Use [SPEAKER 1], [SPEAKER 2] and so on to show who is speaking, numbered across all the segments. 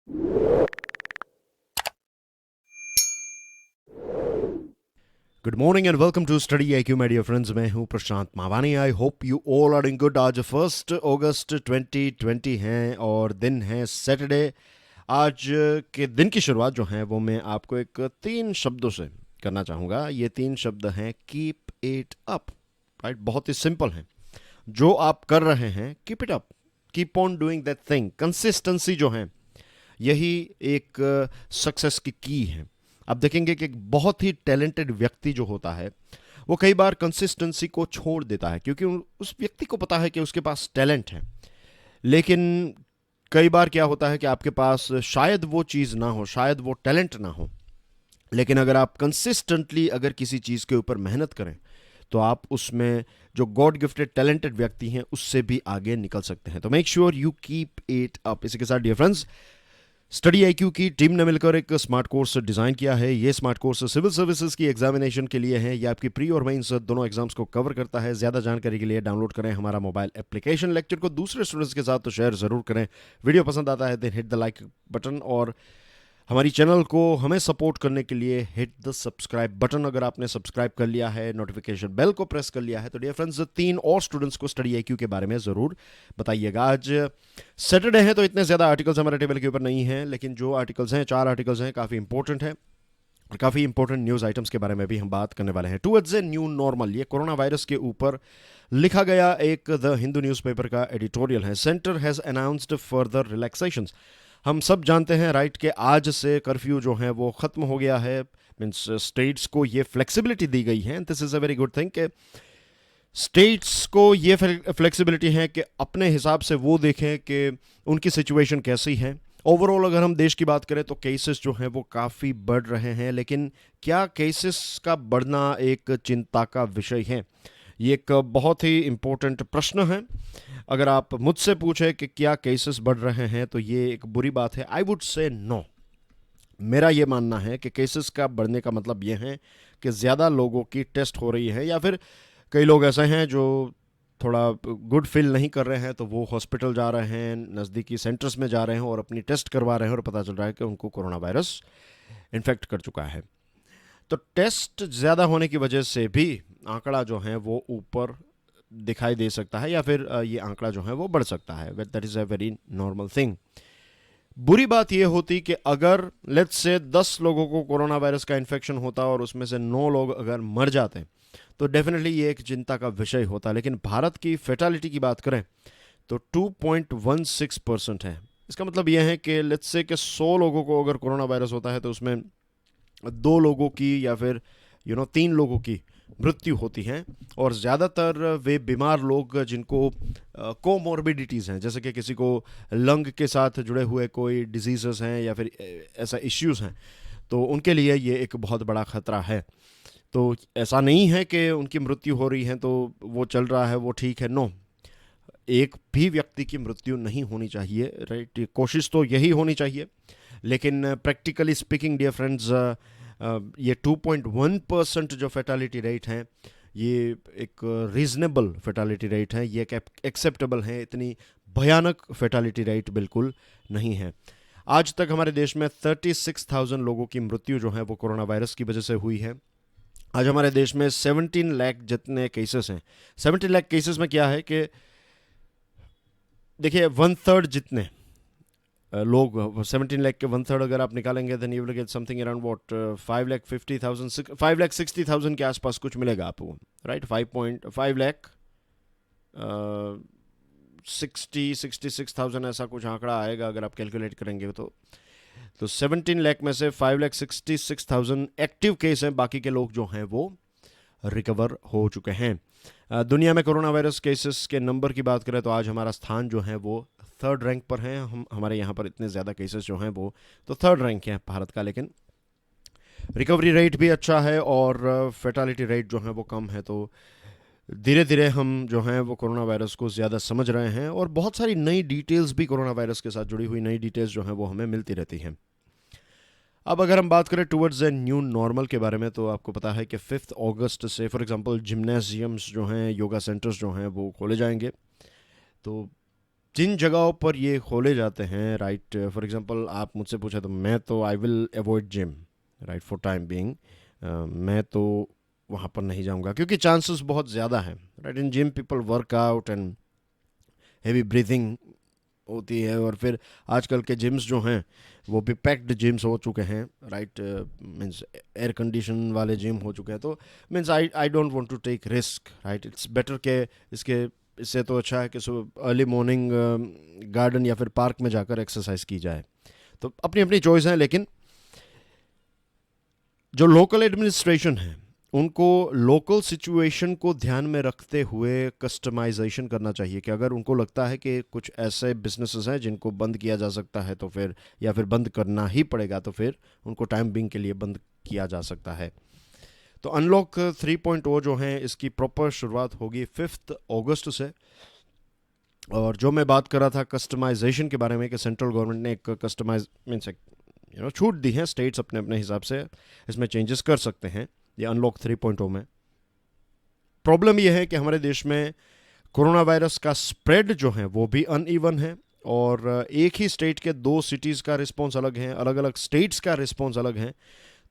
[SPEAKER 1] Good morning and welcome to study I Q my dear friends. मैं हूं Prashant Mawani. I hope you all are in good. आज 1 अगस्त 2020 है और दिन है सैटरडे। आज के दिन की शुरुआत जो है वो मैं आपको एक 3 शब्दों से करना चाहूँगा। ये 3 शब्द हैं कीप इट अप। राइट, बहुत ही सिंपल हैं। जो आप कर रहे हैं keep it up, keep on doing that thing. Consistency जो है यही एक सक्सेस की है। आप देखेंगे कि एक बहुत ही टैलेंटेड व्यक्ति जो होता है वो कई बार कंसिस्टेंसी को छोड़ देता है, क्योंकि उस व्यक्ति को पता है कि उसके पास टैलेंट है। लेकिन कई बार क्या होता है कि आपके पास शायद वो चीज़ ना हो, शायद वो टैलेंट ना हो, लेकिन अगर आप कंसिस्टेंटली अगर किसी चीज़ के ऊपर मेहनत करें तो आप उसमें जो गॉड गिफ्टेड टैलेंटेड व्यक्ति हैं उससे भी आगे निकल सकते हैं। तो make sure you keep it up. इसी के साथ डियर फ्रेंड्स, स्टडी आईक्यू की टीम ने मिलकर एक स्मार्ट कोर्स डिज़ाइन किया है। ये स्मार्ट कोर्स सिविल सर्विसेज की एग्जामिनेशन के लिए है। ये आपकी प्री और मेंस दोनों एग्जाम्स को कवर करता है। ज़्यादा जानकारी के लिए डाउनलोड करें हमारा मोबाइल एप्लीकेशन। लेक्चर को दूसरे स्टूडेंट्स के साथ तो शेयर ज़रूर करें। वीडियो पसंद आता है then hit the like button, और हमारी चैनल को हमें सपोर्ट करने के लिए हिट द सब्सक्राइब बटन। अगर आपने सब्सक्राइब कर लिया है, नोटिफिकेशन बेल को प्रेस कर लिया है, तो डियर फ्रेंड्स 3 और स्टूडेंट्स को स्टडी आईक्यू के बारे में ज़रूर बताइएगा। आज सैटरडे है तो इतने ज़्यादा आर्टिकल्स हमारे टेबल के ऊपर नहीं हैं, लेकिन जो आर्टिकल्स हैं 4 आर्टिकल्स हैं, काफ़ी इंपॉर्टेंट है और काफ़ी इंपॉर्टेंट न्यूज़ आइटम्स के बारे में भी हम बात करने वाले हैं। टूवर्ड्स ए न्यू नॉर्मल, ये कोरोना वायरस के ऊपर लिखा गया एक द हिंदू न्यूज़पेपर का एडिटोरियल है। Centre has announced further relaxations. हम सब जानते हैं राइट कि आज से कर्फ्यू जो है वो ख़त्म हो गया है। मीन्स स्टेट्स को ये फ्लेक्सिबिलिटी दी गई है। This is a very good thing कि स्टेट्स को ये फ्लेक्सिबिलिटी है कि अपने हिसाब से वो देखें कि उनकी सिचुएशन कैसी है। ओवरऑल अगर हम देश की बात करें तो केसेस जो हैं वो काफ़ी बढ़ रहे हैं, लेकिन क्या केसेस का बढ़ना एक चिंता का विषय है? ये एक बहुत ही इम्पोर्टेंट प्रश्न है। अगर आप मुझसे पूछे कि क्या केसेस बढ़ रहे हैं तो ये एक बुरी बात है। I would say no. मेरा ये मानना है कि केसेस का बढ़ने का मतलब ये है कि ज़्यादा लोगों की टेस्ट हो रही है, या फिर कई लोग ऐसे हैं जो थोड़ा गुड फील नहीं कर रहे हैं तो वो हॉस्पिटल जा रहे हैं, नज़दीकी सेंटर्स में जा रहे हैं और अपनी टेस्ट करवा रहे हैं और पता चल रहा है कि उनको कोरोना वायरस इन्फेक्ट कर चुका है। तो टेस्ट ज़्यादा होने की वजह से भी आंकड़ा जो है वो ऊपर दिखाई दे सकता है, या फिर ये आंकड़ा जो है वो बढ़ सकता है। That is a very normal thing. बुरी बात यह होती कि अगर लेट्स से 10 लोगों को कोरोना वायरस का इन्फेक्शन होता और उसमें से 9 लोग अगर मर जाते तो डेफिनेटली ये एक चिंता का विषय होता। लेकिन भारत की फेटालिटी की बात करें तो 2.16% है। इसका मतलब यह है कि लेट्स से कि 100 लोगों को अगर कोरोना वायरस होता है तो उसमें 2 लोगों की या फिर 3 लोगों की मृत्यु होती है। और ज़्यादातर वे बीमार लोग जिनको कोमॉर्बिडिटीज़ हैं, जैसे कि किसी को लंग के साथ जुड़े हुए कोई डिजीज़ हैं या फिर ऐसा इश्यूज़ हैं, तो उनके लिए ये एक बहुत बड़ा ख़तरा है। तो ऐसा नहीं है कि उनकी मृत्यु हो रही है तो वो चल रहा है वो ठीक है। नो, एक भी व्यक्ति की मृत्यु नहीं होनी चाहिए। राइट, कोशिश तो यही होनी चाहिए। लेकिन प्रैक्टिकली स्पीकिंग डियर फ्रेंड्स, ये 2.1% जो फेटालिटी रेट है ये एक रीजनेबल फेटालिटी रेट है, ये एक्सेप्टेबल है। इतनी भयानक फेटालिटी रेट बिल्कुल नहीं है। आज तक हमारे देश में 36,000 लोगों की मृत्यु जो है वो कोरोना वायरस की वजह से हुई है। आज हमारे देश में 17 लाख जितने केसेस हैं। 17 लाख केसेस में क्या है कि देखिए 1/3 जितने लोग, 17 लाख के 1/3 अगर आप निकालेंगे then you will get something around what 5,50,000 5,60,000 के आसपास कुछ मिलेगा आपको। राइट, 5.5 लाख 66,000 ऐसा कुछ आंकड़ा आएगा अगर आप कैलकुलेट करेंगे तो 17 लाख में से 5,66,000 एक्टिव केस हैं, बाकी के लोग जो हैं वो रिकवर हो चुके हैं। दुनिया में कोरोना वायरस केसेस के नंबर की बात करें तो आज हमारा स्थान जो है वो 3rd रैंक पर है। हमारे यहाँ पर इतने ज़्यादा केसेस जो हैं वो तो 3rd रैंक है भारत का, लेकिन रिकवरी रेट भी अच्छा है और फेटालिटी रेट जो है वो कम है। तो धीरे धीरे हम जो हैं वो कोरोना वायरस को ज़्यादा समझ रहे हैं और बहुत सारी नई डिटेल्स भी कोरोना वायरस के साथ जुड़ी हुई नई डिटेल्स जो हैं वो हमें मिलती रहती हैं। अब अगर हम बात करें टूवर्ड्स ए न्यू नॉर्मल के बारे में तो आपको पता है कि 5 अगस्त से फॉर एग्जांपल जिम्नेजियम्स जो हैं, योगा सेंटर्स जो हैं वो खोले जाएंगे। तो जिन जगहों पर ये खोले जाते हैं, राइट, फॉर एग्जांपल आप मुझसे पूछे तो मैं तो I will avoid gym, right, for time being. मैं तो वहाँ पर नहीं जाऊँगा क्योंकि चांसेस बहुत ज़्यादा हैं, right. In gym people work out and heavy breathing होती है, और फिर आजकल के जिम्स जो हैं वो भी पैक्ड जिम्स हो चुके हैं, राइट, मीन्स एयर कंडीशन वाले जिम हो चुके हैं। तो means I don't want to take risk, right. It's better के इससे तो अच्छा है कि सुबह अर्ली मॉर्निंग गार्डन या फिर पार्क में जाकर एक्सरसाइज की जाए। तो अपनी अपनी चॉइस है, लेकिन जो लोकल एडमिनिस्ट्रेशन है उनको लोकल सिचुएशन को ध्यान में रखते हुए कस्टमाइजेशन करना चाहिए कि अगर उनको लगता है कि कुछ ऐसे बिजनेसेस हैं जिनको बंद किया जा सकता है तो फिर, या फिर बंद करना ही पड़ेगा, तो फिर उनको टाइम बिंग के लिए बंद किया जा सकता है। तो अनलॉक 3.0 जो है इसकी प्रॉपर शुरुआत होगी 5 अगस्त से। और जो मैं बात कर रहा था कस्टमाइजेशन के बारे में कि सेंट्रल गवर्नमेंट ने एक कस्टमाइज मीन्स छूट दी है, स्टेट्स अपने अपने हिसाब से इसमें चेंजेस कर सकते हैं ये अनलॉक 3.0 में। प्रॉब्लम यह है कि हमारे देश में कोरोना वायरस का स्प्रेड जो है वो भी अनइवन है, और एक ही स्टेट के 2 सिटीज़ का रिस्पॉन्स अलग है, अलग अलग स्टेट्स का रिस्पॉन्स अलग है।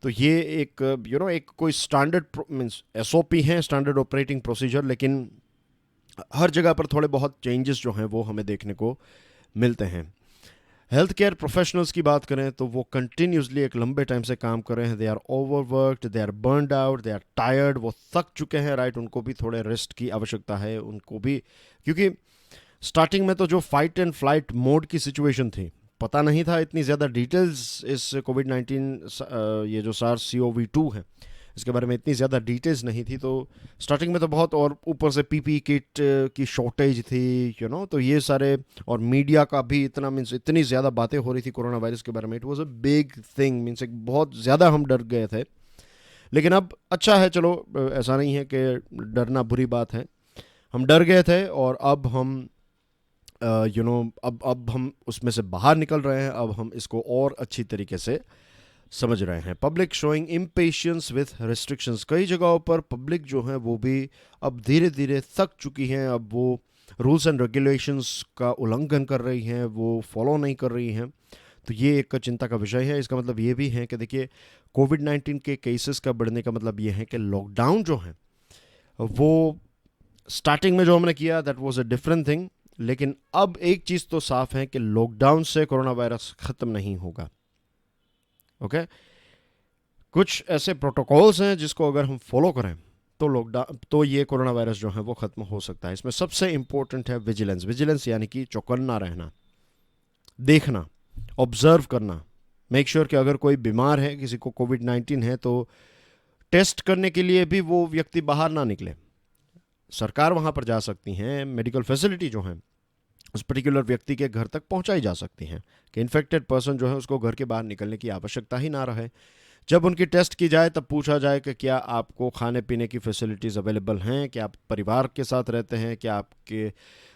[SPEAKER 1] तो ये एक एक कोई स्टैंडर्ड मीन्स SOP है, स्टैंडर्ड ऑपरेटिंग प्रोसीजर, लेकिन हर जगह पर थोड़े बहुत चेंजेस जो हैं वो हमें देखने को मिलते हैं। हेल्थ केयर प्रोफेशनल्स की बात करें तो वो कंटिन्यूसली एक लंबे टाइम से काम कर रहे हैं। They are overworked, they are burned out, they are tired, वो थक चुके हैं, राइट। उनको भी थोड़े रेस्ट की आवश्यकता है, उनको भी, क्योंकि स्टार्टिंग में तो जो फाइट एंड फ्लाइट मोड की सिचुएशन थी, पता नहीं था इतनी ज़्यादा डिटेल्स इस कोविड-19 ये जो SARS-CoV-2 है इसके बारे में इतनी ज़्यादा डिटेल्स नहीं थी। तो स्टार्टिंग में तो बहुत, और ऊपर से PPE किट की शॉर्टेज थी, तो ये सारे, और मीडिया का भी इतना मीन्स इतनी ज़्यादा बातें हो रही थी कोरोना वायरस के बारे में। It was a big thing, means एक बहुत ज़्यादा हम डर गए थे। लेकिन अब अच्छा है, चलो, ऐसा नहीं है कि डरना बुरी बात है। हम डर गए थे और अब हम अब हम उसमें से बाहर निकल रहे हैं। अब हम इसको और अच्छी तरीके से समझ रहे हैं। Public showing impatience with restrictions, कई जगहों पर पब्लिक जो है वो भी अब धीरे धीरे थक चुकी हैं। अब वो रूल्स एंड रेगुलेशंस का उल्लंघन कर रही हैं, वो फॉलो नहीं कर रही हैं। तो ये एक चिंता का विषय है। इसका मतलब ये भी है कि देखिए, कोविड-19 के केसेस का बढ़ने का मतलब ये है कि लॉकडाउन जो है वो स्टार्टिंग में जो हमने किया that was a different thing, लेकिन अब एक चीज़ तो साफ है कि लॉकडाउन से कोरोना वायरस ख़त्म नहीं होगा। ओके, कुछ ऐसे प्रोटोकॉल्स हैं जिसको अगर हम फॉलो करें तो लॉकडाउन, तो ये कोरोना वायरस जो है वो ख़त्म हो सकता है। इसमें सबसे इंपॉर्टेंट है विजिलेंस। विजिलेंस यानी कि चौकन्ना रहना, देखना, ऑब्जर्व करना, मेक श्योर कि अगर कोई बीमार है, किसी को कोविड-19 है, तो टेस्ट करने के लिए भी वो व्यक्ति बाहर ना निकले। सरकार वहाँ पर जा सकती हैं, मेडिकल फैसिलिटी जो है उस पर्टिकुलर व्यक्ति के घर तक पहुंचाई जा सकती हैं कि इन्फेक्टेड पर्सन जो है उसको घर के बाहर निकलने की आवश्यकता ही ना रहे। जब उनकी टेस्ट की जाए तब पूछा जाए कि क्या आपको खाने पीने की फैसिलिटीज़ अवेलेबल हैं, क्या आप परिवार के साथ रहते हैं, क्या आपके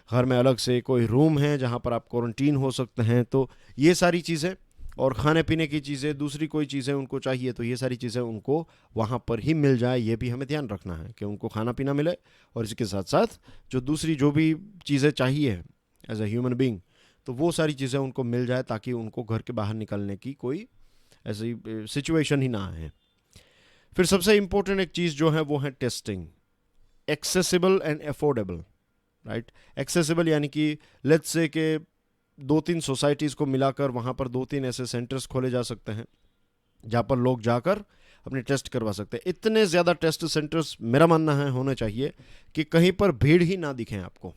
[SPEAKER 1] घर में अलग से कोई रूम है जहां पर आप क्वारंटीन हो सकते हैं। तो ये सारी चीज़ें, और खाने पीने की चीज़ें, दूसरी कोई चीज़ें उनको चाहिए तो ये सारी चीज़ें उनको वहाँ पर ही मिल जाए, ये भी हमें ध्यान रखना है कि उनको खाना पीना मिले। और इसके साथ साथ जो दूसरी जो भी चीज़ें चाहिए एज ए ह्यूमन बीइंग, तो वो सारी चीज़ें उनको मिल जाए ताकि उनको घर के बाहर निकलने की कोई ऐसी सिचुएशन ही ना आए। फिर सबसे इम्पोर्टेंट एक चीज़ जो है वो है testing, accessible and affordable, right. Accessible यानी कि लेट्स से के 2-3 सोसाइटीज़ को मिलाकर वहाँ पर 2-3 ऐसे सेंटर्स खोले जा सकते हैं जहाँ पर लोग जाकर अपने टेस्ट करवा सकते हैं। इतने ज़्यादा टेस्ट सेंटर्स मेरा मानना है होने चाहिए कि कहीं पर भीड़ ही ना दिखें आपको।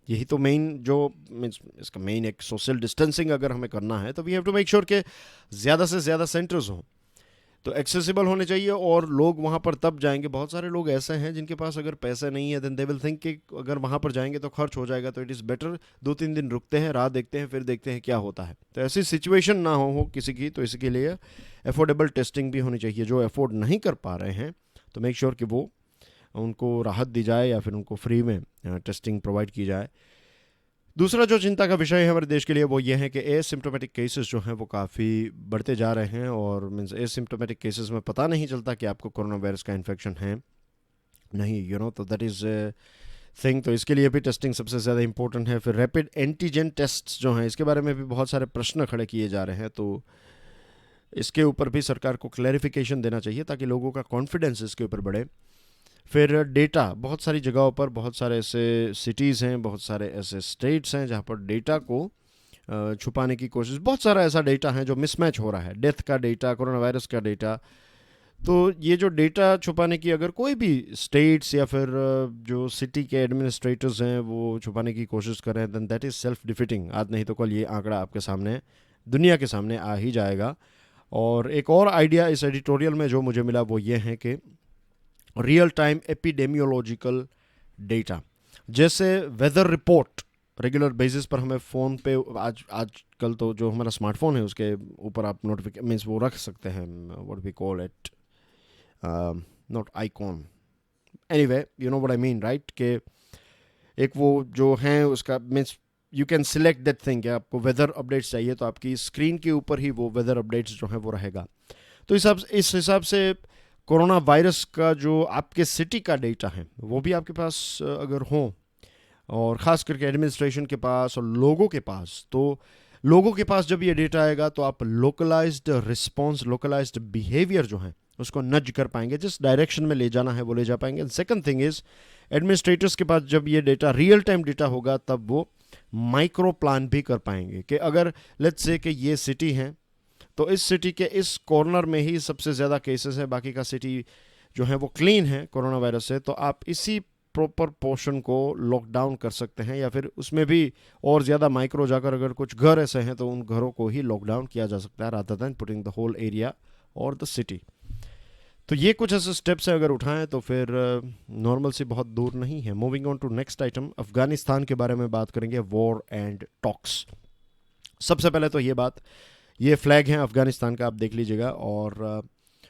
[SPEAKER 1] यही तो मेन जो मीन्स इसका मेन एक सोशल डिस्टेंसिंग अगर हमें करना है तो we have to make sure कि ज़्यादा से ज़्यादा सेंटर्स हों, तो एक्सेसिबल होने चाहिए और लोग वहाँ पर तब जाएंगे। बहुत सारे लोग ऐसे हैं जिनके पास अगर पैसे नहीं है देन दे विल थिंक कि अगर वहाँ पर जाएंगे तो खर्च हो जाएगा, तो इट इज़ बेटर 2-3 दिन रुकते हैं, राह देखते हैं, फिर देखते हैं क्या होता है। तो ऐसी सिचुएशन ना हो किसी की, तो इसके लिए अफोर्डेबल टेस्टिंग भी होनी चाहिए। जो अफोर्ड नहीं कर पा रहे हैं तो मेक श्योर कि वो उनको राहत दी जाए या फिर उनको फ्री में टेस्टिंग प्रोवाइड की जाए। दूसरा जो चिंता का विषय है हमारे देश के लिए वो ये है कि एसिम्प्टोमेटिक केसेस जो हैं वो काफ़ी बढ़ते जा रहे हैं, और मीन्स एसिम्प्टोमेटिक केसेस में पता नहीं चलता कि आपको कोरोना वायरस का इन्फेक्शन है नहीं, तो दैट इज़ थिंग, तो इसके लिए भी टेस्टिंग सबसे ज़्यादा इंपॉर्टेंट है। फिर रैपिड एंटीजन टेस्ट जो हैं, इसके बारे में भी बहुत सारे प्रश्न खड़े किए जा रहे हैं, तो इसके ऊपर भी सरकार को क्लैरिफिकेशन देना चाहिए ताकि लोगों का कॉन्फिडेंस इसके ऊपर बढ़े। फिर डेटा, बहुत सारी जगहों पर बहुत सारे ऐसे सिटीज़ हैं, बहुत सारे ऐसे स्टेट्स हैं जहाँ पर डेटा को छुपाने की कोशिश, बहुत सारा ऐसा डेटा है जो मिसमैच हो रहा है, डेथ का डेटा, कोरोना वायरस का डेटा। तो ये जो डेटा छुपाने की अगर कोई भी स्टेट्स या फिर जो सिटी के एडमिनिस्ट्रेटर्स हैं वो छुपाने की कोशिश कर रहे हैं, then that is self defeating. आज नहीं तो कल ये आंकड़ा आपके सामने, दुनिया के सामने आ ही जाएगा। और एक और आइडिया इस एडिटोरियल में जो मुझे मिला वो ये है कि रियल टाइम एपिडेमियोलॉजिकल डेटा, जैसे वेदर रिपोर्ट रेगुलर बेसिस पर हमें फ़ोन पे आजकल तो जो हमारा स्मार्टफोन है उसके ऊपर आप नोटिफिकेशन मीन्स वो रख सकते हैं, what we call it, not icon, anyway you know what I mean right, के एक वो जो है उसका means you can select that thing, आपको वेदर अपडेट्स चाहिए तो आपकी स्क्रीन के ऊपर ही वो वेदर अपडेट्स जो है वो रहेगा। तो इस हिसाब से कोरोना वायरस का जो आपके सिटी का डेटा है वो भी आपके पास अगर हो, और ख़ास करके एडमिनिस्ट्रेशन के पास और लोगों के पास, तो लोगों के पास जब ये डेटा आएगा तो आप लोकलाइज्ड रिस्पॉन्स, लोकलाइज्ड बिहेवियर जो है उसको नज कर पाएंगे, जिस डायरेक्शन में ले जाना है वो ले जा पाएंगे। सेकंड थिंग इज़ एडमिनिस्ट्रेटर्स के पास जब ये डेटा रियल टाइम डेटा होगा तब वो माइक्रो प्लान भी कर पाएंगे कि अगर लेट्स से कि ये सिटी है तो इस सिटी के इस कॉर्नर में ही सबसे ज़्यादा केसेस हैं, बाकी का सिटी जो है वो क्लीन है कोरोना वायरस से, तो आप इसी प्रॉपर पोर्शन को लॉकडाउन कर सकते हैं, या फिर उसमें भी और ज़्यादा माइक्रो जाकर अगर कुछ घर ऐसे हैं तो उन घरों को ही लॉकडाउन किया जा सकता है rather than putting the whole area और द सिटी। तो ये कुछ ऐसे स्टेप्स हैं, अगर उठाएं तो फिर नॉर्मल से बहुत दूर नहीं है। Moving on to next item, Afghanistan के बारे में बात करेंगे, वॉर एंड टॉक्स। सबसे पहले तो ये फ्लैग है अफगानिस्तान का, आप देख लीजिएगा, और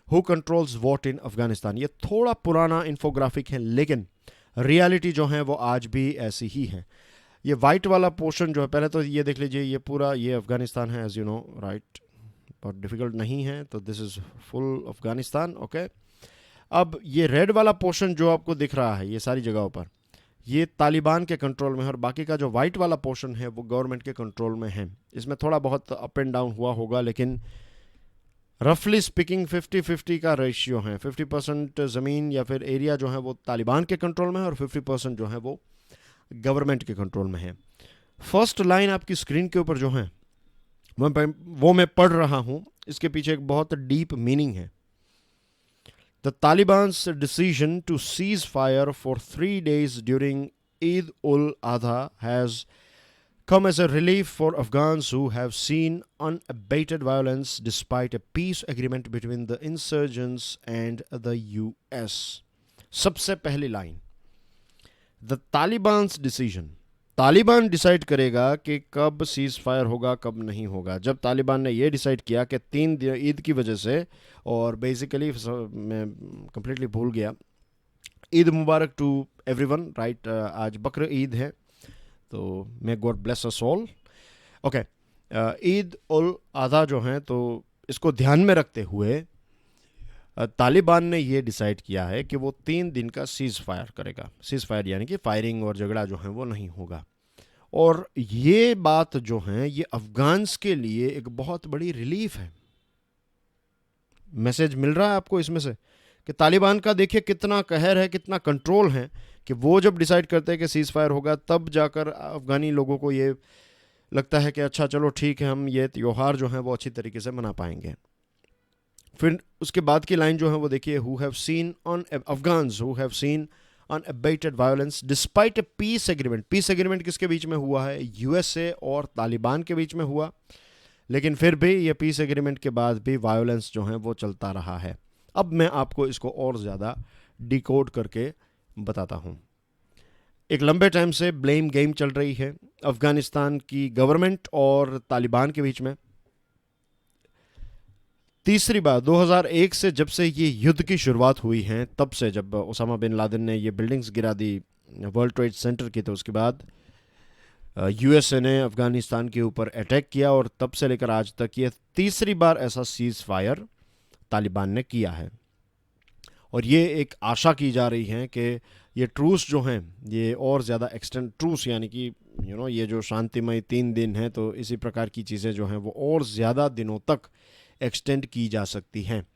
[SPEAKER 1] हु कंट्रोल्स वॉट इन अफगानिस्तान, ये थोड़ा पुराना इन्फोग्राफिक है लेकिन रियलिटी जो है वो आज भी ऐसी ही है। ये वाइट वाला पोर्शन जो है, पहले तो ये देख लीजिए, ये पूरा ये अफगानिस्तान है, एज यू नो राइट, बहुत डिफिकल्ट नहीं है, तो this is full Afghanistan, okay. अब ये रेड वाला पोर्शन जो आपको दिख रहा है ये सारी जगहों पर, ये तालिबान के कंट्रोल में है, और बाकी का जो वाइट वाला पोर्शन है वो गवर्नमेंट के कंट्रोल में है। इसमें थोड़ा बहुत अप एंड डाउन हुआ होगा, लेकिन रफली स्पीकिंग 50-50 का रेशियो है। 50% ज़मीन या फिर एरिया जो है वो तालिबान के कंट्रोल में है और 50% जो है वो गवर्नमेंट के कंट्रोल में है। फर्स्ट लाइन आपकी स्क्रीन के ऊपर जो है वो मैं पढ़ रहा हूँ, इसके पीछे एक बहुत डीप मीनिंग है। The Taliban's decision to cease fire for 3 days during Eid ul Adha has come as a relief for Afghans who have seen unabated violence despite a peace agreement between the insurgents and the US. सबसे पहली line, the Taliban's decision, Taliban decide करेगा कि कब cease fire होगा कब नहीं होगा। जब तालिबान ने ये डिसाइड किया कि 3 दिन ईद की वजह से, और बेसिकली मैं कंप्लीटली भूल गया, Eid Mubarak to everyone right, आज बकर ईद है, तो may God bless us all, okay. Eid ul Adha जो है, तो इसको ध्यान में रखते हुए तालिबान ने ये डिसाइड किया है कि वो 3 दिन का सीज फायर करेगा। सीज फायर यानी कि फायरिंग और झगड़ा जो है वो नहीं होगा। और ये बात जो है ये अफगान्स के लिए एक बहुत बड़ी रिलीफ है। मैसेज मिल रहा है आपको इसमें से कि तालिबान का देखिए कितना कहर है, कितना कंट्रोल है, कि वो जब डिसाइड करते हैं कि सीज फायर होगा तब जाकर अफगानी लोगों को ये लगता है कि अच्छा चलो ठीक है, हम ये त्यौहार जो है वो अच्छी तरीके से मना पाएंगे। फिर उसके बाद की लाइन जो है वो देखिए, who have seen on Afghans who have seen unabated violence despite a peace agreement। Piece agreement किसके बीच में हुआ है? यूएसए और तालिबान के बीच में हुआ, लेकिन फिर भी ये पीस एग्रीमेंट के बाद भी वायलेंस जो है वो चलता रहा है। अब मैं आपको इसको और ज़्यादा डिकोड करके बताता हूँ। एक लंबे टाइम से ब्लेम गेम चल रही है अफगानिस्तान की गवर्नमेंट और तालिबान के बीच में। तीसरी बार 2001 से जब से ये युद्ध की शुरुआत हुई है, तब से जब ओसामा बिन लादेन ने ये बिल्डिंग्स गिरा दी वर्ल्ड ट्रेड सेंटर की, तो उसके बाद यूएसए ने अफगानिस्तान के ऊपर अटैक किया, और तब से लेकर आज तक ये तीसरी बार ऐसा सीज फायर तालिबान ने किया है। और ये एक आशा की जा रही है कि ये ट्रूस जो हैं ये और ज़्यादा एक्सटेंड, ट्रूस यानी कि ये जो शांतिमय 3 दिन हैं, तो इसी प्रकार की चीज़ें जो हैं वो और ज़्यादा दिनों तक एक्सटेंड की जा सकती हैं।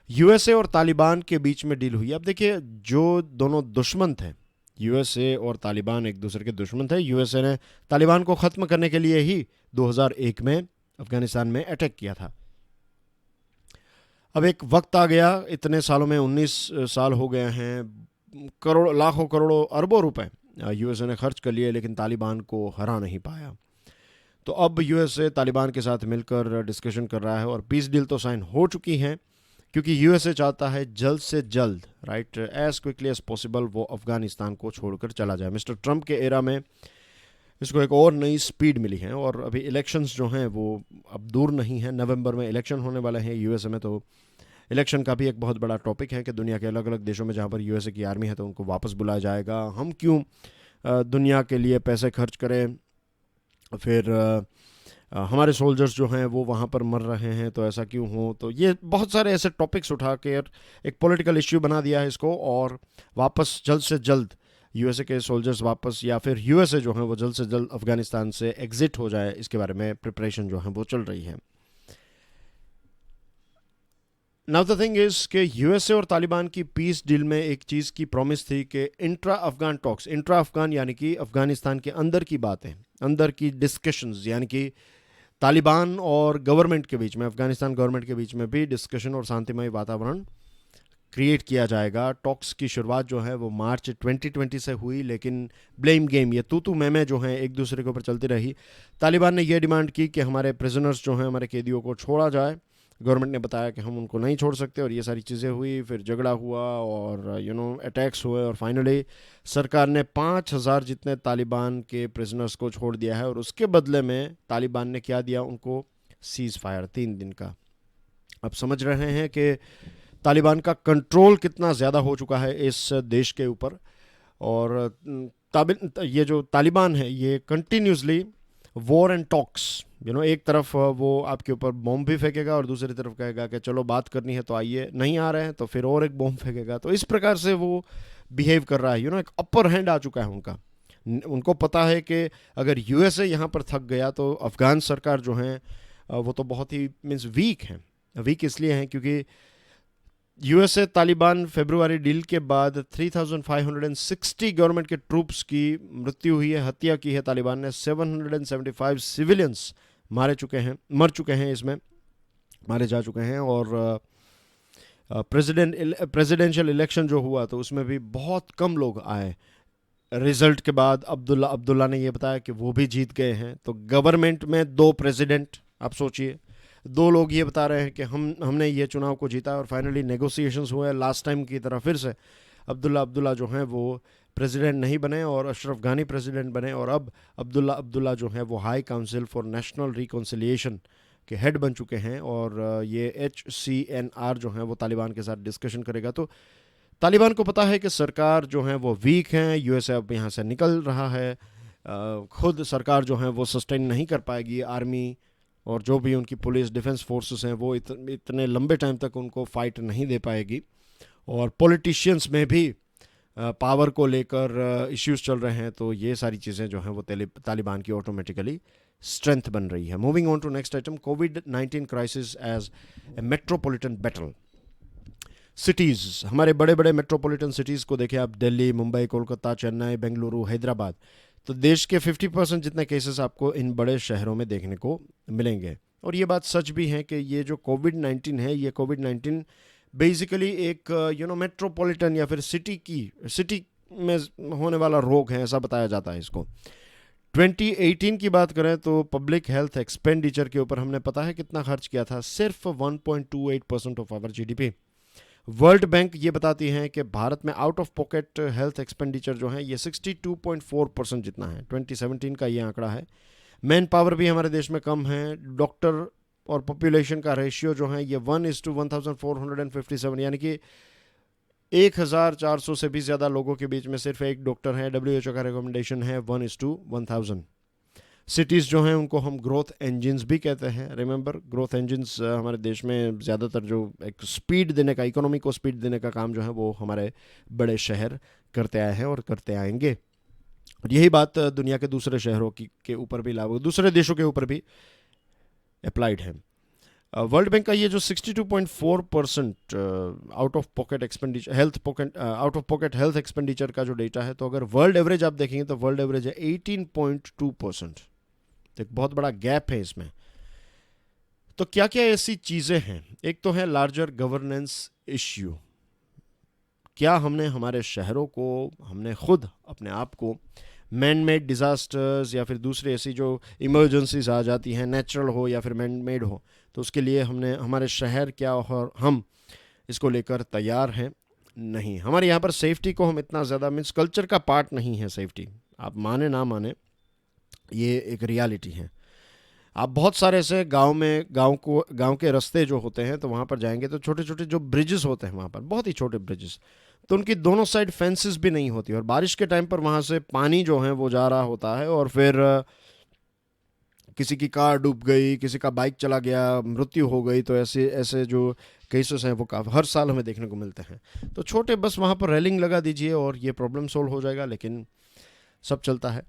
[SPEAKER 1] यूएसए और तालिबान के बीच में डील हुई। अब देखिए, जो दोनों दुश्मन थे, यूएसए और तालिबान एक दूसरे के दुश्मन थे। यूएसए ने तालिबान को ख़त्म करने के लिए ही 2001 में अफगानिस्तान में अटैक किया था। अब एक वक्त आ गया, इतने सालों में 19 साल हो गए हैं, करोड़, लाखों, करोड़ों, अरबों रुपए यूएसए ने खर्च कर लिए, लेकिन तालिबान को हरा नहीं पाया। तो अब यूएसए तालिबान के साथ मिलकर डिस्कशन कर रहा है और पीस डील तो साइन हो चुकी हैं, क्योंकि यूएसए चाहता है जल्द से जल्द, right, as quickly as possible वो अफगानिस्तान को छोड़कर चला जाए। मिस्टर ट्रंप के एरा में इसको एक और नई स्पीड मिली है, और अभी इलेक्शंस जो हैं वो अब दूर नहीं हैं। नवंबर में इलेक्शन होने वाले हैं यूएसए में, तो इलेक्शन का भी एक बहुत बड़ा टॉपिक है कि दुनिया के अलग अलग देशों में जहाँ पर यूएसए की आर्मी है तो उनको वापस बुलाया जाएगा। हम क्यों दुनिया के लिए पैसे खर्च करें, फिर हमारे सोल्जर्स जो हैं वो वहाँ पर मर रहे हैं तो ऐसा क्यों हो। तो ये बहुत सारे ऐसे टॉपिक्स उठा के एक पॉलिटिकल इश्यू बना दिया है इसको, और वापस जल्द से जल्द यूएसए के सोल्जर्स वापस, या फिर यूएसए जो है वो जल्द से जल्द अफगानिस्तान से एग्जिट हो जाए, इसके बारे में प्रिपरेशन जो है वो चल रही है। नाउ द थिंग इज कि यूएसए और तालिबान की पीस डील में एक चीज़ की प्रॉमिस थी कि intra Afghan talks, intra Afghan यानी कि अफगानिस्तान के अंदर की बातें, अंदर की डिस्कशंस, यानी कि तालिबान और गवर्नमेंट के बीच में, अफगानिस्तान गवर्नमेंट के बीच में भी डिस्कशन और शांतिमय वातावरण क्रिएट किया जाएगा। टॉक्स की शुरुआत जो है वो मार्च 2020 से हुई, लेकिन ब्लेम गेम, ये तू मैमे जो हैं एक दूसरे के ऊपर चलती रही। तालिबान ने यह डिमांड की कि हमारे प्रिजनर्स जो हैं, हमारे कैदियों को छोड़ा जाए। गवर्नमेंट ने बताया कि हम उनको नहीं छोड़ सकते, और ये सारी चीज़ें हुई, फिर झगड़ा हुआ और अटैक्स हुए, और फाइनली सरकार ने 5,000 जितने तालिबान के प्रिजनर्स को छोड़ दिया है। और उसके बदले में तालिबान ने क्या दिया उनको? सीज़ फायर 3 दिन का। अब समझ रहे हैं कि तालिबान का कंट्रोल कितना ज़्यादा हो चुका है इस देश के ऊपर। और ये जो तालिबान है ये कंटिन्यूसली वॉर एंड टॉक्स, एक तरफ वो आपके ऊपर बॉम्ब भी फेंकेगा और दूसरी तरफ कहेगा कि चलो बात करनी है तो आइए, नहीं आ रहे हैं तो फिर और एक बॉम्ब फेंकेगा। तो इस प्रकार से वो बिहेव कर रहा है। एक अपर हैंड आ चुका है उनका। उनको पता है कि अगर यूएसए यहाँ पर थक गया तो अफगान सरकार जो है वो तो बहुत ही मीन्स वीक है। वीक इसलिए हैं क्योंकि यूएसए तालिबान फेब्रुआरी डील के बाद 3,560 गवर्नमेंट के ट्रूप्स की मृत्यु हुई है, हत्या की है तालिबान ने। 775 सिविलियंस मर चुके हैं, इसमें मारे जा चुके हैं। और प्रेसिडेंशियल इलेक्शन जो हुआ तो उसमें भी बहुत कम लोग आए। रिजल्ट के बाद अब्दुल्ला ने यह बताया कि वो भी जीत गए हैं। तो गवर्नमेंट में 2 प्रेसिडेंट, आप सोचिए, 2 लोग ये बता रहे हैं कि हमने ये चुनाव को जीता, और फाइनली नेगोशिएशंस हुए। लास्ट टाइम की तरह फिर से अब्दुल्ला जो हैं वो प्रेसिडेंट नहीं बने और अशरफ गानी प्रेसिडेंट बने, और अब अब्दुल्ला जो है वो high council for national reconciliation के हेड बन चुके हैं। और ये HCNR जो है वो तालिबान के साथ डिस्कशन करेगा। तो तालिबान को पता है कि सरकार जो है वो वीक है, यूएसए अब यहाँ से निकल रहा है, खुद सरकार जो है वो सस्टेन नहीं कर पाएगी। आर्मी और जो भी उनकी पुलिस डिफेंस फोर्सेस हैं वो इतने लंबे टाइम तक उनको फाइट नहीं दे पाएगी। और पॉलिटिशियंस में भी पावर को लेकर इश्यूज चल रहे हैं। तो ये सारी चीज़ें जो हैं वो तालिबान की ऑटोमेटिकली स्ट्रेंथ बन रही है। Moving on to next item, कोविड-19 crisis as a metropolitan battle. Cities, हमारे बड़े बड़े मेट्रोपॉलिटन सिटीज़ को देखें आप, दिल्ली, मुंबई, कोलकाता, चेन्नई, बेंगलुरु, हैदराबाद। तो देश के 50% जितने केसेस आपको इन बड़े शहरों में देखने को मिलेंगे। और ये बात सच भी है कि ये जो कोविड-19 है, ये कोविड-19 बेसिकली एक मेट्रोपॉलिटन या फिर सिटी में होने वाला रोग है, ऐसा बताया जाता है इसको। 2018 की बात करें तो पब्लिक हेल्थ एक्सपेंडिचर के ऊपर हमने पता है कितना खर्च किया था, सिर्फ 1.28% of our GDP। World bank ये बताती हैं कि भारत में out of pocket health expenditure जो है ये 62.4% जितना है। 2017 का ये आंकड़ा है। मैन पावर भी हमारे देश में कम है। डॉक्टर और पॉपुलेशन का रेशियो जो है ये 1:1457, यानी कि 1,400 से भी ज़्यादा लोगों के बीच में सिर्फ एक डॉक्टर है। WHO का रिकमेंडेशन है 1:1000। सिटीज़ जो हैं उनको हम ग्रोथ इंजन्स भी कहते हैं। रिमेंबर, ग्रोथ इंजन्स हमारे देश में ज़्यादातर जो एक स्पीड देने का, इकोनॉमी को स्पीड देने का काम जो है वो हमारे बड़े शहर करते आए हैं और करते आएंगे। और यही बात दुनिया के दूसरे शहरों की के ऊपर भी लागू, दूसरे देशों के ऊपर भी अप्लाइड है। वर्ल्ड बैंक का ये जो 62.4% out of pocket expenditure out of pocket health expenditure का जो डेटा है, तो अगर वर्ल्ड एवरेज आप देखेंगे तो वर्ल्ड एवरेज है 18.2%। तो एक बहुत बड़ा गैप है इसमें। तो क्या क्या ऐसी चीज़ें हैं? एक तो है लार्जर गवर्नेंस इश्यू। क्या हमने हमारे शहरों को, हमने खुद अपने आप को मैन मेड डिज़ास्टर्स या फिर दूसरी ऐसी जो इमरजेंसीज आ जाती हैं, नेचुरल हो या फिर मैन मेड हो, तो उसके लिए हमने हमारे शहर क्या और हम इसको लेकर तैयार हैं? नहीं। हमारे यहाँ पर सेफ्टी को हम इतना ज़्यादा, मीन्स कल्चर का पार्ट नहीं है सेफ्टी, आप माने ना माने, ये एक रियलिटी है। आप बहुत सारे ऐसे गांव के रास्ते जो होते हैं, तो वहाँ पर जाएंगे तो छोटे छोटे जो ब्रिजेस होते हैं वहाँ पर, बहुत ही छोटे ब्रिजेस, तो उनकी दोनों साइड फेंसेस भी नहीं होती, और बारिश के टाइम पर वहाँ से पानी जो है वो जा रहा होता है, और फिर किसी की कार डूब गई, किसी का बाइक चला गया, मृत्यु हो गई। तो ऐसे ऐसे जो केसेस हैं वो काफ़ी हर साल हमें देखने को मिलते हैं। तो छोटे बस वहाँ पर रेलिंग लगा दीजिए और ये प्रॉब्लम सोल्व हो जाएगा, लेकिन सब चलता है।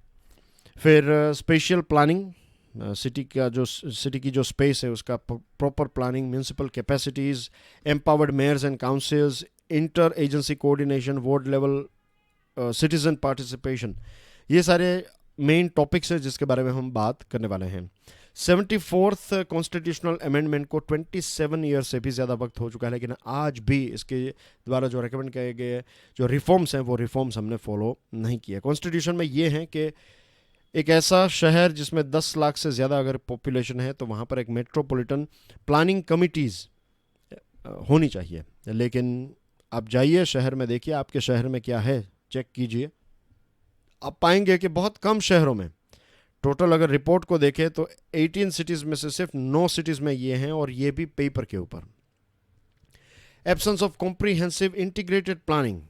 [SPEAKER 1] फिर स्पेशल प्लानिंग, सिटी की जो स्पेस है उसका proper planning, municipal capacities, empowered mayors and councils, inter agency coordination, ward level citizen participation, ये सारे मेन टॉपिक्स हैं जिसके बारे में हम बात करने वाले हैं। 74th कॉन्स्टिट्यूशनल अमेंडमेंट को 27 ईयर से भी ज़्यादा वक्त हो चुका है, लेकिन आज भी इसके द्वारा जो रिकमेंड किए गए जो रिफॉर्म्स हैं वो रिफॉर्म्स हमने फॉलो नहीं किए। कॉन्स्टिट्यूशन में ये हैं कि एक ऐसा शहर जिसमें 10 लाख से ज़्यादा अगर पॉपुलेशन है, तो वहाँ पर एक मेट्रोपॉलिटन प्लानिंग कमिटीज़ होनी चाहिए। लेकिन आप जाइए शहर में, देखिए आपके शहर में क्या है, चेक कीजिए, आप पाएंगे कि बहुत कम शहरों में, टोटल अगर रिपोर्ट को देखें तो 18 सिटीज़ में से सिर्फ 9 सिटीज़ में ये हैं, और ये भी पेपर के ऊपर। Absence of comprehensive integrated planning,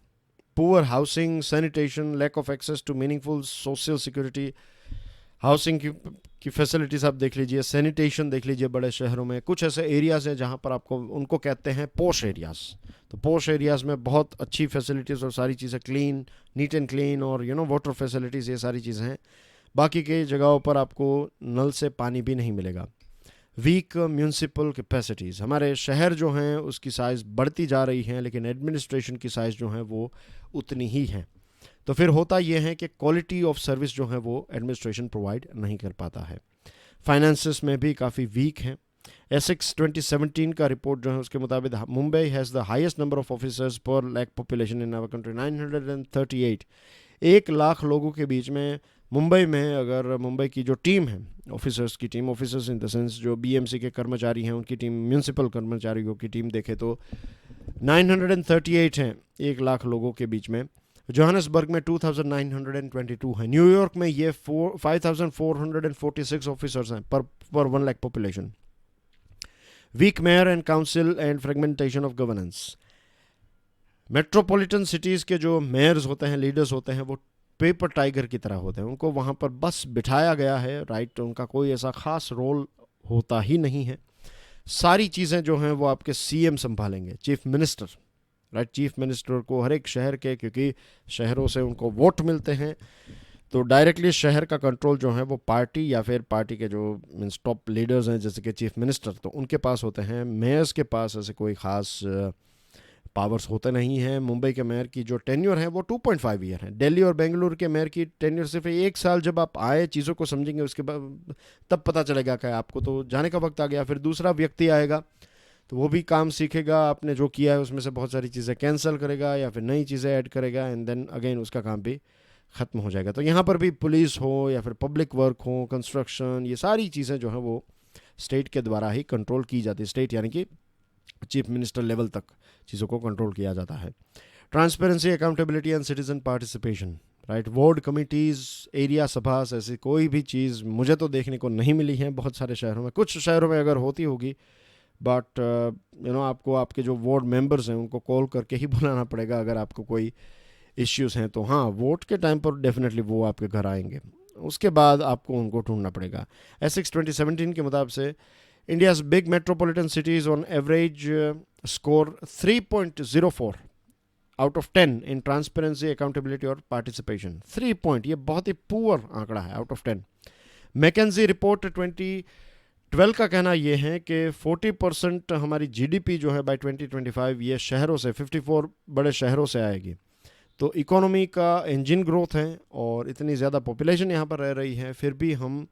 [SPEAKER 1] poor housing, sanitation, lack of access to meaningful social security, housing की फैसिलिटीज़ आप देख लीजिए, सैनिटेशन देख लीजिए। बड़े शहरों में कुछ ऐसे एरियाज़ हैं जहाँ पर आपको, उनको कहते हैं पोश एरियाज़, तो पोश एरियाज़ में बहुत अच्छी फैसिलिटीज़ और सारी चीज़ें क्लीन, नीट एंड क्लीन, और वाटर फैसिलिटीज़, ये सारी चीज़ें हैं। बाकी के जगहों पर आपको नल से पानी भी नहीं मिलेगा। वीक म्यूनसिपल कैपेसिटीज़, हमारे शहर जो हैं उसकी साइज़ बढ़ती जा रही हैं, लेकिन एडमिनिस्ट्रेशन की साइज़ जो है वो उतनी ही है। तो फिर होता यह है कि क्वालिटी ऑफ सर्विस जो है वो एडमिनिस्ट्रेशन प्रोवाइड नहीं कर पाता है। फाइनेंसेस में भी काफ़ी वीक हैं। एसेक्स 2017 का रिपोर्ट जो है उसके मुताबिक Mumbai has the highest number of officers per lakh population in our country, 938। 1 lakh लोगों के बीच में मुंबई में, अगर मुंबई की जो टीम है, ऑफिसर्स की team, officers in the sense जो बीएमसी के कर्मचारी हैं उनकी टीम, म्यूनसिपल कर्मचारियों की टीम देखे तो 938 हैं 1 लाख लोगों के बीच में। जोहान्सबर्ग में 2922 है। न्यूयॉर्क में ये 5446 ऑफिसर्स हैं पर 1 lakh population. Weak mayor and council and fragmentation of governance, metropolitan cities के जो मेयर्स होते हैं, लीडर्स होते हैं, वो पेपर टाइगर की तरह होते हैं, उनको वहाँ पर बस बिठाया गया है, राइट, उनका कोई ऐसा ख़ास रोल होता ही नहीं है। सारी चीज़ें जो हैं वो आपके सीएम संभालेंगे, chief minister, right. Chief minister को हर एक शहर के, क्योंकि शहरों से उनको वोट मिलते हैं, तो डायरेक्टली शहर का कंट्रोल जो है वो पार्टी या फिर पार्टी के जो मीन्स टॉप लीडर्स हैं जैसे कि चीफ मिनिस्टर, तो उनके पास होते हैं। मेयर्स के पास ऐसे कोई ख़ास पावर्स होते नहीं हैं। मुंबई के मेयर की जो टेन्योर है वो 2.5 ईयर है। दिल्ली और बेंगलुरु के मेयर की टेन्योर सिर्फ 1 साल। जब आप आए, चीज़ों को समझेंगे, उसके बाद तब पता चलेगा कि आपको तो जाने का वक्त आ गया। फिर दूसरा व्यक्ति आएगा तो वो भी काम सीखेगा, आपने जो किया है उसमें से बहुत सारी चीज़ें कैंसिल करेगा या फिर नई चीज़ें ऐड करेगा, एंड देन अगेन उसका काम भी ख़त्म हो जाएगा। तो यहाँ पर भी पुलिस हो या फिर पब्लिक वर्क हो, कंस्ट्रक्शन, ये सारी चीज़ें जो हैं वो स्टेट के द्वारा ही कंट्रोल की जाती है। स्टेट यानी कि चीफ मिनिस्टर लेवल तक चीज़ों को कंट्रोल किया जाता है। Transparency, accountability and citizen participation, right. Ward committees, area सभास, ऐसी कोई भी चीज़ मुझे तो देखने को नहीं मिली है बहुत सारे शहरों में। कुछ शहरों में अगर होती होगी, बट आपको आपके जो वार्ड मेंबर्स हैं उनको कॉल करके ही बुलाना पड़ेगा अगर आपको कोई इश्यूज़ हैं तो। हाँ, वोट के टाइम पर डेफिनेटली वो आपके घर आएंगे। उसके बाद आपको उनको ढूंढना पड़ेगा। एसिक्स 2017 के मुताबिक से India's big metropolitan CTs on average score 3.04 out of 10 in transparency, accountability और पार्टिसिपेशन। 3 पॉइंट, ये बहुत ही पुअर आंकड़ा है आउट ऑफ 10। मैकेंजी रिपोर्ट 2012 का कहना यह है कि 40% हमारी जीडीपी जो है बाय 2025 ये शहरों से, 54 बड़े शहरों से आएगी। तो इकोनॉमी का इंजन ग्रोथ है और इतनी ज़्यादा पॉपुलेशन यहाँ पर रह रही है, फिर भी हम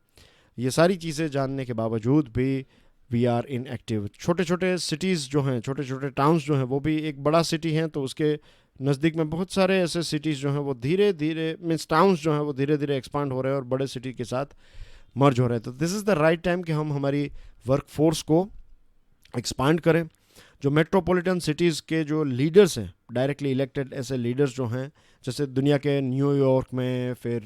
[SPEAKER 1] ये सारी चीज़ें जानने के बावजूद भी वी आर इनएक्टिव। छोटे छोटे सिटीज़ जो हैं, छोटे छोटे टाउन्स जो हैं, वो भी एक बड़ा सिटी हैं तो उसके नज़दीक में बहुत सारे ऐसे सिटीज़ जो हैं वो धीरे धीरे, मीन्स टाउन्स जो हैं वो धीरे धीरे एक्सपांड हो रहे हैं और बड़े सिटी के साथ मर्ज हो रहे हैं। तो this is the right time कि हम हमारी वर्क फोर्स को एक्सपांड करें। जो मेट्रोपॉलिटन सिटीज़ के जो लीडर्स हैं, डायरेक्टली इलेक्टेड ऐसे लीडर्स जो हैं, जैसे दुनिया के न्यूयॉर्क में, फिर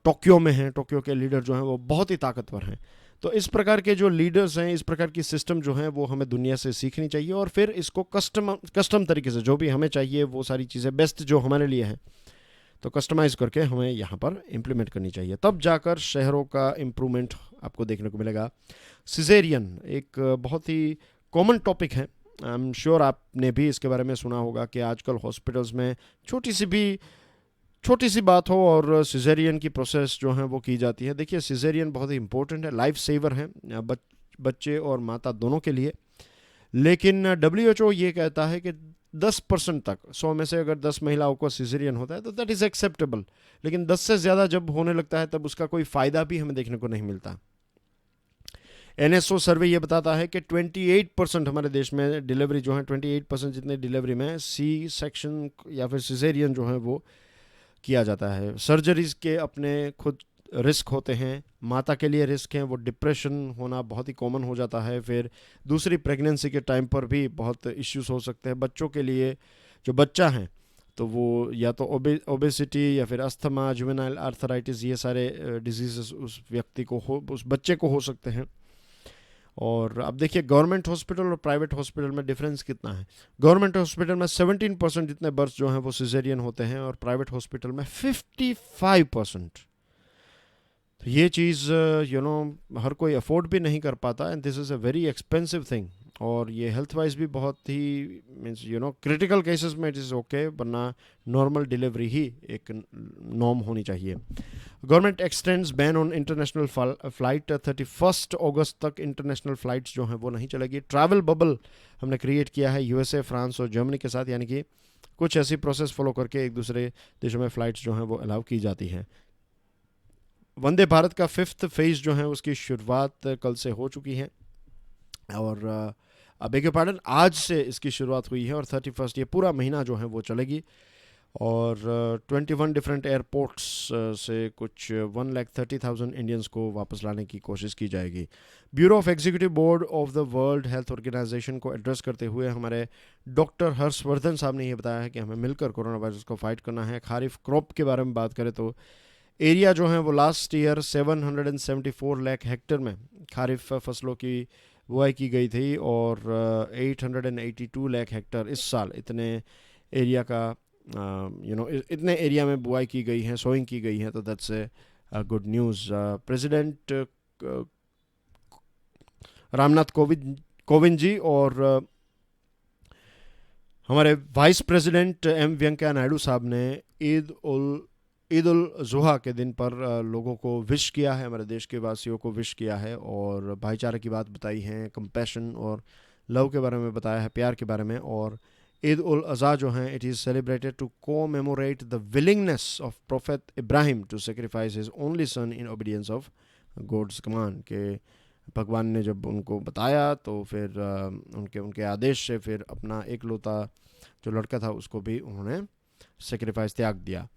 [SPEAKER 1] टोक्यो में हैं, टोक्यो के लीडर जो हैं वो बहुत ही ताकतवर हैं। तो इस प्रकार के जो लीडर्स हैं, इस प्रकार की सिस्टम जो हैं वो हमें दुनिया से सीखनी चाहिए और फिर इसको कस्टम तरीके से जो भी हमें चाहिए वो सारी चीज़ें बेस्ट जो हमारे लिए हैं तो कस्टमाइज़ करके हमें यहाँ पर इम्प्लीमेंट करनी चाहिए, तब जाकर शहरों का इम्प्रूवमेंट आपको देखने को मिलेगा। सिजेरियन एक बहुत ही कॉमन टॉपिक है, आई एम श्योर आपने भी इसके बारे में सुना होगा कि आजकल हॉस्पिटल्स में छोटी सी बात हो और सिजेरियन की प्रोसेस जो है वो की जाती है। देखिए, सिजेरियन बहुत ही इंपॉर्टेंट है, लाइफ सेवर है बच्चे और माता दोनों के लिए। लेकिन WHO ये कहता है कि 10% तक, 100 में से अगर 10 महिलाओं को सिजेरियन होता है तो दैट इज़ एक्सेप्टेबल, लेकिन 10 से ज़्यादा जब होने लगता है तब उसका कोई फ़ायदा भी हमें देखने को नहीं मिलता। NSO सर्वे ये बताता है कि 28% हमारे देश में डिलीवरी जो है, 28% जितने डिलीवरी में सी सेक्शन या फिर सिजेरियन जो है वो किया जाता है। सर्जरीज के अपने खुद रिस्क होते हैं, माता के लिए रिस्क हैं, वो डिप्रेशन होना बहुत ही कॉमन हो जाता है। फिर दूसरी प्रेगनेंसी के टाइम पर भी बहुत इश्यूज हो सकते हैं। बच्चों के लिए जो बच्चा है तो वो या तो ओबेसिटी या फिर अस्थमा, जुवेनाइल आर्थराइटिस, ये सारे डिजीजेस उस व्यक्ति को उस बच्चे को हो सकते हैं। और अब देखिए, गवर्नमेंट हॉस्पिटल और प्राइवेट हॉस्पिटल में डिफरेंस कितना है। गवर्नमेंट हॉस्पिटल में 17% जितने बर्थ जो हैं वो सिजेरियन होते हैं और प्राइवेट हॉस्पिटल में 55%। तो ये चीज़ हर कोई अफोर्ड भी नहीं कर पाता, and this is a very expensive thing. और ये हेल्थ वाइज भी बहुत ही मीन्स क्रिटिकल केसेस में इट इज़ ओके, वरना नॉर्मल डिलीवरी ही एक नॉर्म होनी चाहिए। Government x tends ban on international flight, 31 अगस्त तक इंटरनेशनल फ़्लाइट्स जो हैं वो नहीं चलेगी। ट्रैवल बबल हमने क्रिएट किया है USA, फ्रांस और जर्मनी के साथ, यानी कि कुछ ऐसी प्रोसेस फॉलो करके एक दूसरे देशों में फ़्लाइट्स जो हैं वो अलाउ की जाती हैं। वंदे भारत का 5th फेज़ जो है उसकी शुरुआत कल से हो चुकी है और बेग योर पार्डन, आज से इसकी शुरुआत हुई है और 31 ये पूरा महीना जो है वो चलेगी। और 21 डिफरेंट एयरपोर्ट्स से कुछ 1,30,000 इंडियंस को वापस लाने की कोशिश की जाएगी। Bureau of executive board of the world health organization को एड्रेस करते हुए हमारे डॉक्टर हर्षवर्धन साहब ने ये बताया है कि हमें मिलकर कोरोना वायरस को फाइट करना है। खारिफ क्रॉप के बारे में बात करें तो एरिया जो है वो लास्ट ईयर 774 लाख हेक्टेयर में खारिफ फसलों की बुआई की गई थी और 882 लाख हेक्टेयर इस साल इतने एरिया का इतने एरिया में बुआई की गई है, सोइंग की गई है। तो that's a good news. President Ramnath Kovind ji और हमारे vice president M Venkaiah Naidu साहब ने ईद उल जुहा के दिन पर लोगों को विश किया है, हमारे देश के वासियों को विश किया है और भाईचारे की बात बताई है, कंपैशन और लव के बारे में बताया है, प्यार के बारे में। और ईद उल अज़हा जो है, it is celebrated to commemorate the willingness of prophet Ibrahim to sacrifice his only son in obedience of God's command, के भगवान ने जब उनको बताया तो फिर उनके आदेश से फिर अपना एक लौता जो लड़का था उसको भी उन्होंने सेक्रीफाइस, त्याग दिया।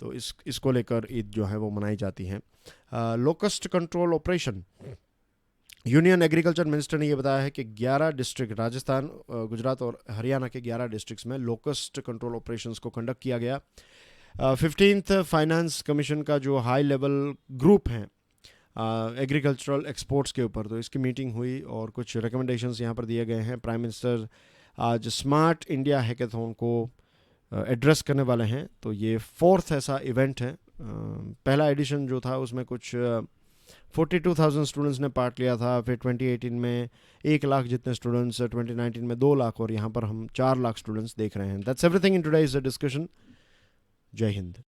[SPEAKER 1] तो इसको लेकर ईद जो है वो मनाई जाती है। Locust control operation, union agriculture minister ने ये बताया है कि 11 डिस्ट्रिक्ट, राजस्थान, गुजरात और हरियाणा के 11 डिस्ट्रिक्ट्स में लोकस्ट कंट्रोल ऑपरेशंस को कंडक्ट किया गया। 15th फाइनेंस कमीशन का जो हाई लेवल ग्रुप है एग्रीकल्चरल एक्सपोर्ट्स के ऊपर, तो इसकी मीटिंग हुई और कुछ रिकमेंडेशंस यहाँ पर दिए गए हैं। प्राइम मिनिस्टर आज स्मार्ट इंडिया हैकेथॉन को एड्रेस करने वाले हैं। तो ये 4th ऐसा इवेंट है पहला एडिशन जो था उसमें कुछ 42,000 स्टूडेंट्स ने पार्ट लिया था, फिर 2018 में 1 लाख जितने स्टूडेंट्स, 2019 में 2 लाख, और यहाँ पर हम 4 लाख स्टूडेंट्स देख रहे हैं. That's everything in today's discussion. जय हिंद.